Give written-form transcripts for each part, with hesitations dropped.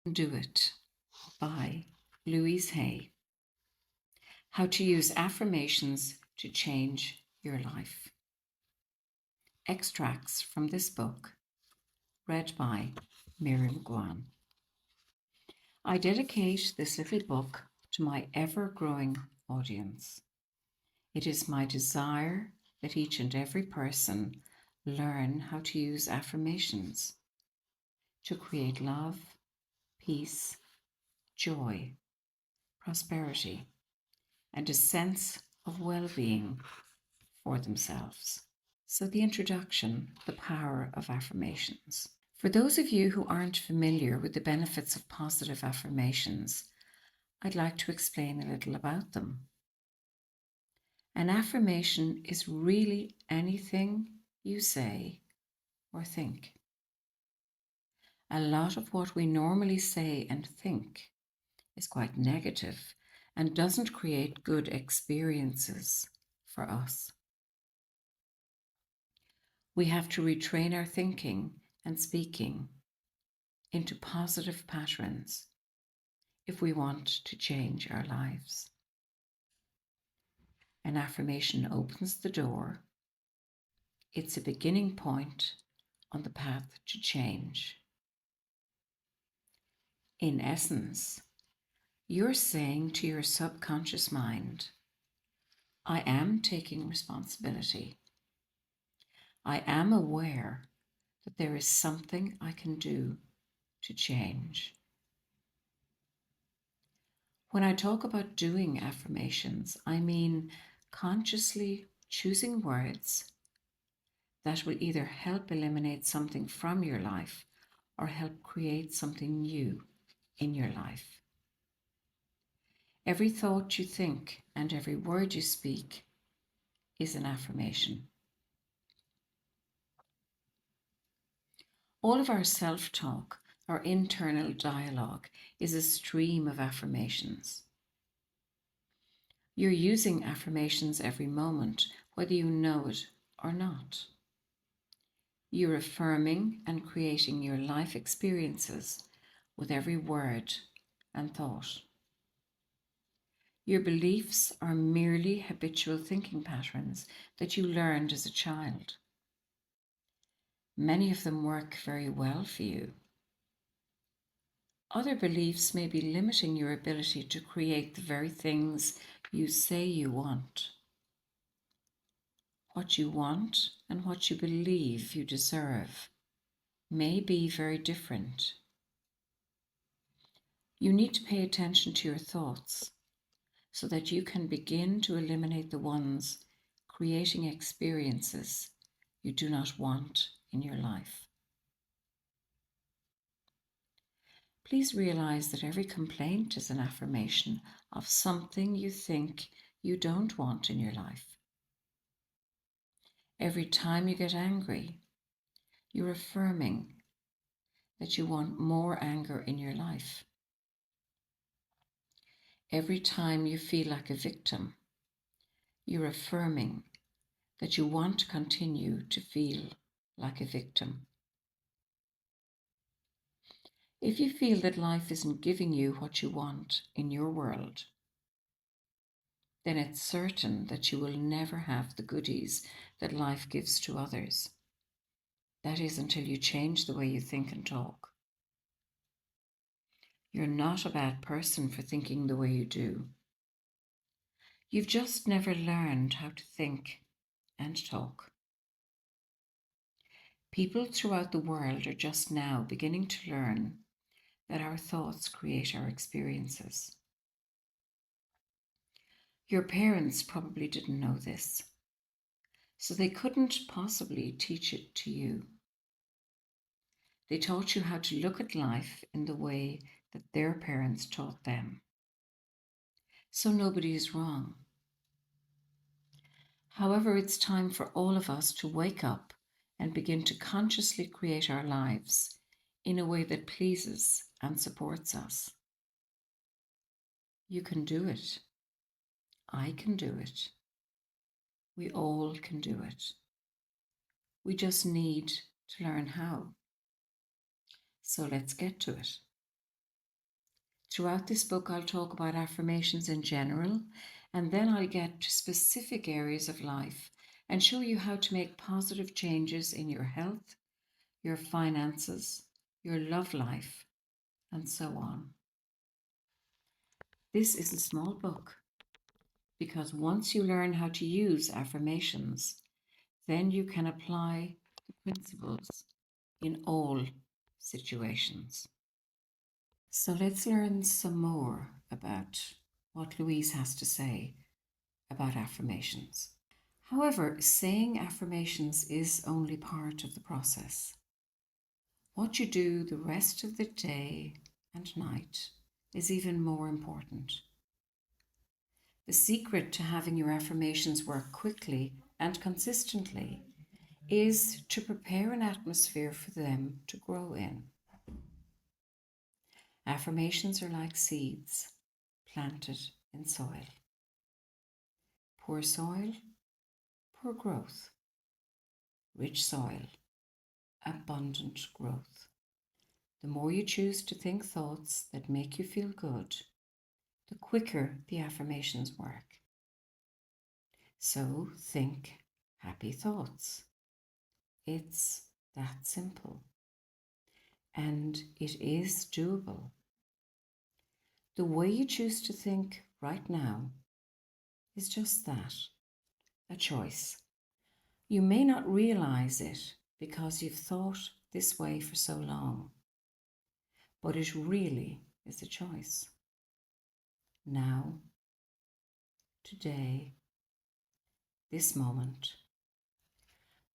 Do It by Louise Hay. How to use affirmations to change your life. Extracts from this book, read by Mary McGuane. I dedicate this little book to my ever-growing audience. It is my desire that each and every person learn how to use affirmations to create love, peace, joy, prosperity, and a sense of well-being for themselves. So the introduction, the power of affirmations. For those of you who aren't familiar with the benefits of positive affirmations, I'd like to explain a little about them. An affirmation is really anything you say or think. A lot of what we normally say and think is quite negative and doesn't create good experiences for us. We have to retrain our thinking and speaking into positive patterns if we want to change our lives. An affirmation opens the door. It's a beginning point on the path to change. In essence, you're saying to your subconscious mind, I am taking responsibility. I am aware that there is something I can do to change. When I talk about doing affirmations, I mean consciously choosing words that will either help eliminate something from your life or help create something new in your life. Every thought you think and every word you speak is an affirmation. All of our self-talk, our internal dialogue, is a stream of affirmations. You're using affirmations every moment, whether you know it or not. You're affirming and creating your life experiences with every word and thought. Your beliefs are merely habitual thinking patterns that you learned as a child. Many of them work very well for you. Other beliefs may be limiting your ability to create the very things you say you want. What you want and what you believe you deserve may be very different. You need to pay attention to your thoughts so that you can begin to eliminate the ones creating experiences you do not want in your life. Please realize that every complaint is an affirmation of something you think you don't want in your life. Every time you get angry, you're affirming that you want more anger in your life. Every time you feel like a victim, you're affirming that you want to continue to feel like a victim. If you feel that life isn't giving you what you want in your world, then it's certain that you will never have the goodies that life gives to others. That is until you change the way you think and talk. You're not a bad person for thinking the way you do. You've just never learned how to think and talk. People throughout the world are just now beginning to learn that our thoughts create our experiences. Your parents probably didn't know this, so they couldn't possibly teach it to you. They taught you how to look at life in the way that their parents taught them. So nobody is wrong. However, it's time for all of us to wake up and begin to consciously create our lives in a way that pleases and supports us. You can do it. I can do it. We all can do it. We just need to learn how. So let's get to it. Throughout this book, I'll talk about affirmations in general, and then I'll get to specific areas of life and show you how to make positive changes in your health, your finances, your love life, and so on. This is a small book because once you learn how to use affirmations, then you can apply the principles in all situations. So let's learn some more about what Louise has to say about affirmations. However, saying affirmations is only part of the process. What you do the rest of the day and night is even more important. The secret to having your affirmations work quickly and consistently is to prepare an atmosphere for them to grow in. Affirmations are like seeds planted in soil. Poor soil, poor growth. Rich soil, abundant growth. The more you choose to think thoughts that make you feel good, the quicker the affirmations work. So think happy thoughts. It's that simple. And it is doable. The way you choose to think right now is just that, a choice. You may not realize it because you've thought this way for so long, but it really is a choice. Now, today, this moment,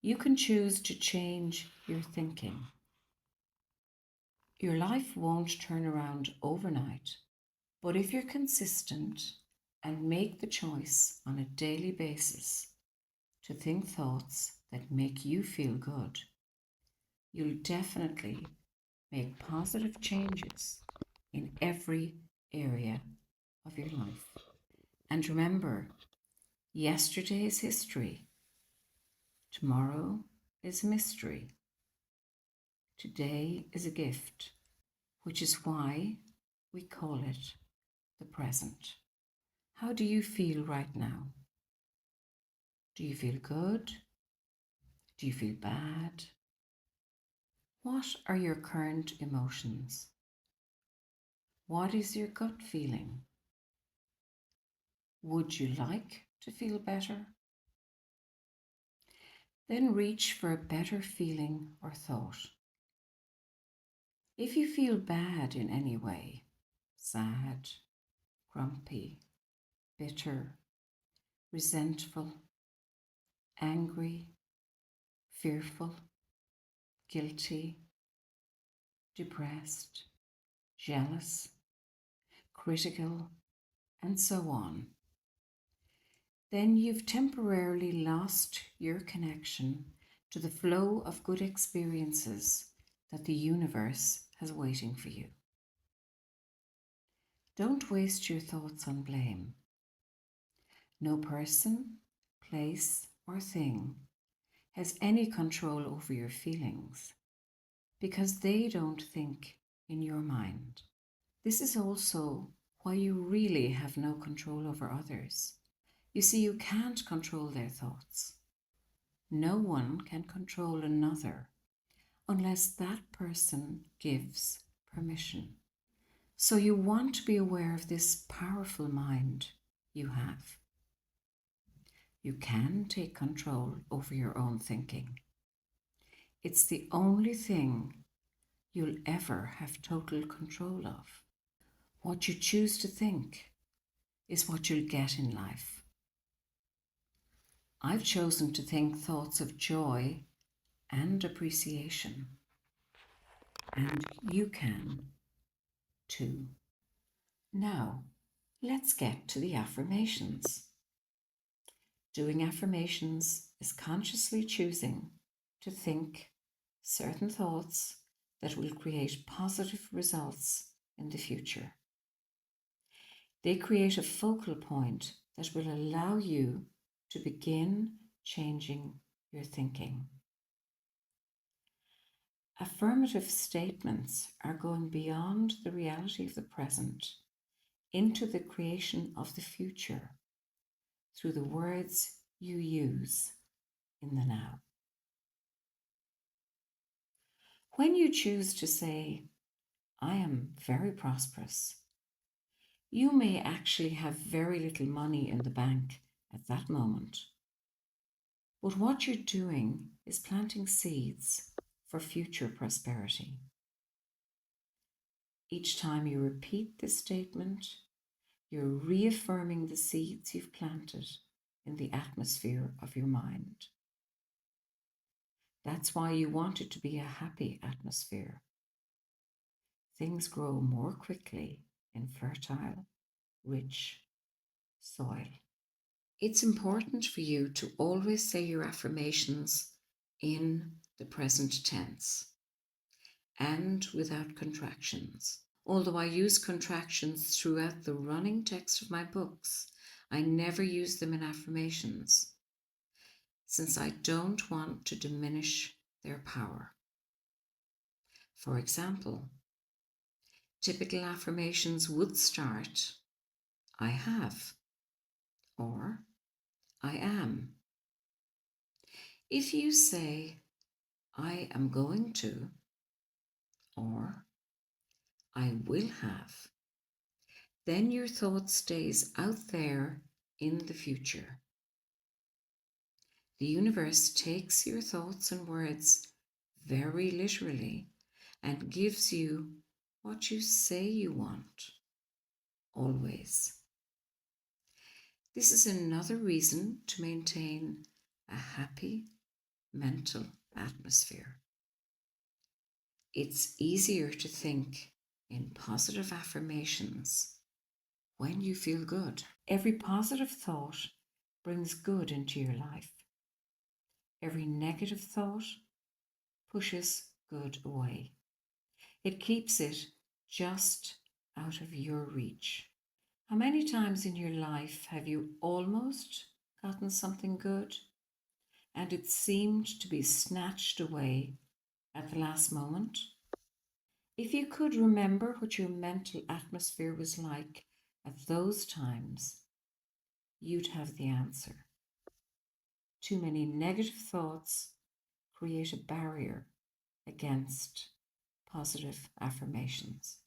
you can choose to change your thinking. Your life won't turn around overnight, but if you're consistent and make the choice on a daily basis to think thoughts that make you feel good, you'll definitely make positive changes in every area of your life. And remember, yesterday is history. Tomorrow is a mystery. Today is a gift, which is why we call it the present. How do you feel right now? Do you feel good? Do you feel bad? What are your current emotions? What is your gut feeling? Would you like to feel better? Then reach for a better feeling or thought. If you feel bad in any way, sad, grumpy, bitter, resentful, angry, fearful, guilty, depressed, jealous, critical, and so on, then you've temporarily lost your connection to the flow of good experiences that the universe has waiting for you. Don't waste your thoughts on blame. No person, place, or thing has any control over your feelings because they don't think in your mind. This is also why you really have no control over others. You see, you can't control their thoughts. No one can control another unless that person gives permission. So you want to be aware of this powerful mind you have. You can take control over your own thinking. It's the only thing you'll ever have total control of. What you choose to think is what you'll get in life. I've chosen to think thoughts of joy and appreciation, and you can too. Now, let's get to the affirmations. Doing affirmations is consciously choosing to think certain thoughts that will create positive results in the future. They create a focal point that will allow you to begin changing your thinking. Affirmative statements are going beyond the reality of the present into the creation of the future through the words you use in the now. When you choose to say, I am very prosperous, you may actually have very little money in the bank at that moment. But what you're doing is planting seeds for future prosperity. Each time you repeat this statement, you're reaffirming the seeds you've planted in the atmosphere of your mind. That's why you want it to be a happy atmosphere. Things grow more quickly in fertile, rich soil. It's important for you to always say your affirmations in the present tense and without contractions. Although I use contractions throughout the running text of my books, I never use them in affirmations, since I don't want to diminish their power. For example, typical affirmations would start, I have, or I am. If you say, I am going to, or I will have, then your thought stays out there in the future. The universe takes your thoughts and words very literally and gives you what you say you want, always. This is another reason to maintain a happy mental atmosphere. It's easier to think in positive affirmations when you feel good. Every positive thought brings good into your life. Every negative thought pushes good away. It keeps it just out of your reach. How many times in your life have you almost gotten something good and it seemed to be snatched away at the last moment? If you could remember what your mental atmosphere was like at those times, you'd have the answer. Too many negative thoughts create a barrier against positive affirmations.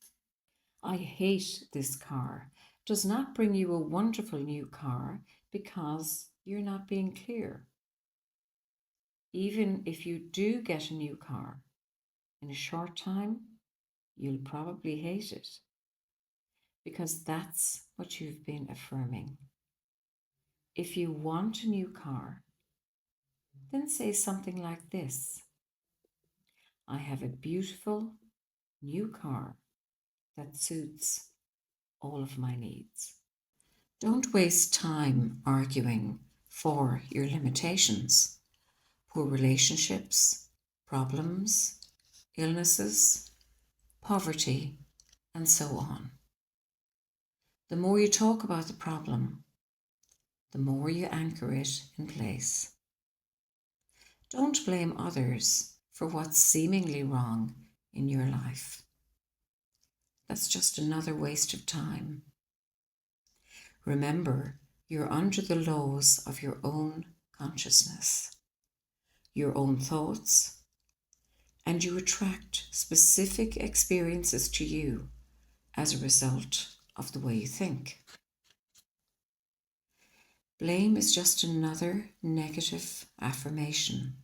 I hate this car does not bring you a wonderful new car because you're not being clear. Even if you do get a new car, in a short time, you'll probably hate it because that's what you've been affirming. If you want a new car, then say something like this: I have a beautiful new car that suits all of my needs. Don't waste time arguing for your limitations, poor relationships, problems, illnesses, poverty, and so on. The more you talk about the problem, the more you anchor it in place. Don't blame others for what's seemingly wrong in your life. That's just another waste of time. Remember, you're under the laws of your own consciousness, your own thoughts, and you attract specific experiences to you as a result of the way you think. Blame is just another negative affirmation,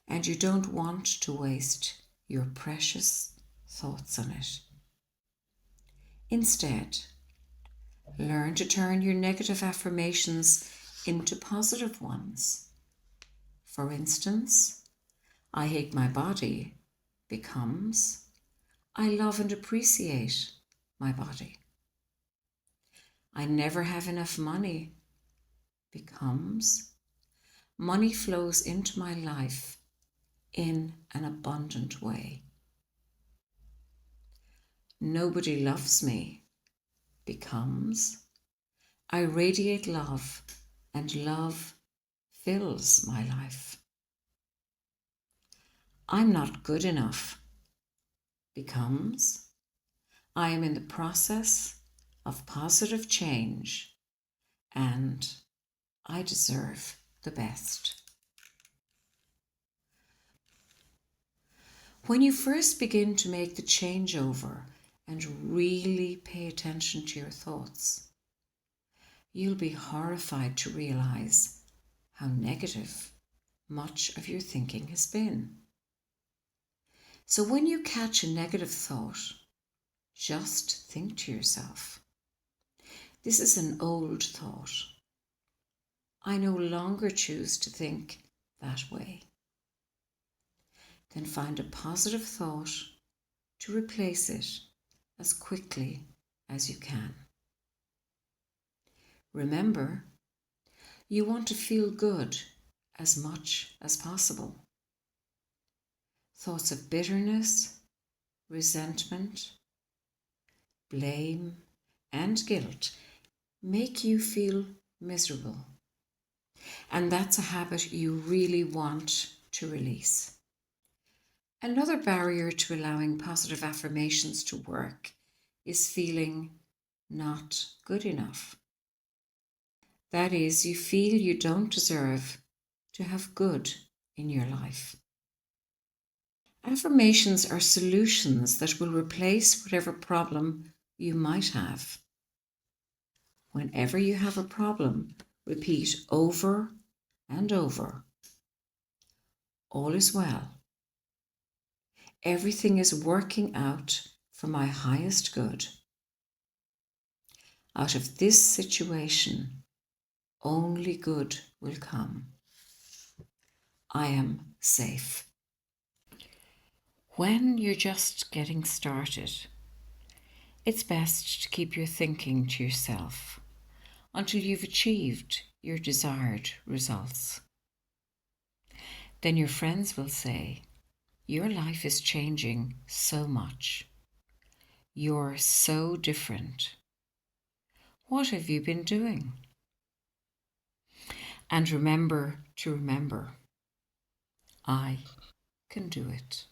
and you don't want to waste your precious thoughts on it. Instead, learn to turn your negative affirmations into positive ones. For instance, I hate my body becomes I love and appreciate my body. I never have enough money becomes money flows into my life in an abundant way. Nobody loves me becomes I radiate love and love fills my life. I'm not good enough becomes I am in the process of positive change and I deserve the best. When you first begin to make the changeover and really pay attention to your thoughts, you'll be horrified to realize how negative much of your thinking has been. So when you catch a negative thought, just think to yourself, this is an old thought. I no longer choose to think that way. Then find a positive thought to replace it as quickly as you can. Remember, you want to feel good as much as possible. Thoughts of bitterness, resentment, blame, and guilt make you feel miserable. And that's a habit you really want to release. Another barrier to allowing positive affirmations to work is feeling not good enough. That is, you feel you don't deserve to have good in your life. Affirmations are solutions that will replace whatever problem you might have. Whenever you have a problem, repeat over and over, all is well. Everything is working out for my highest good. Out of this situation, only good will come. I am safe. When you're just getting started, it's best to keep your thinking to yourself until you've achieved your desired results. Then your friends will say, your life is changing so much. You're so different. What have you been doing? And remember to remember, I can do it.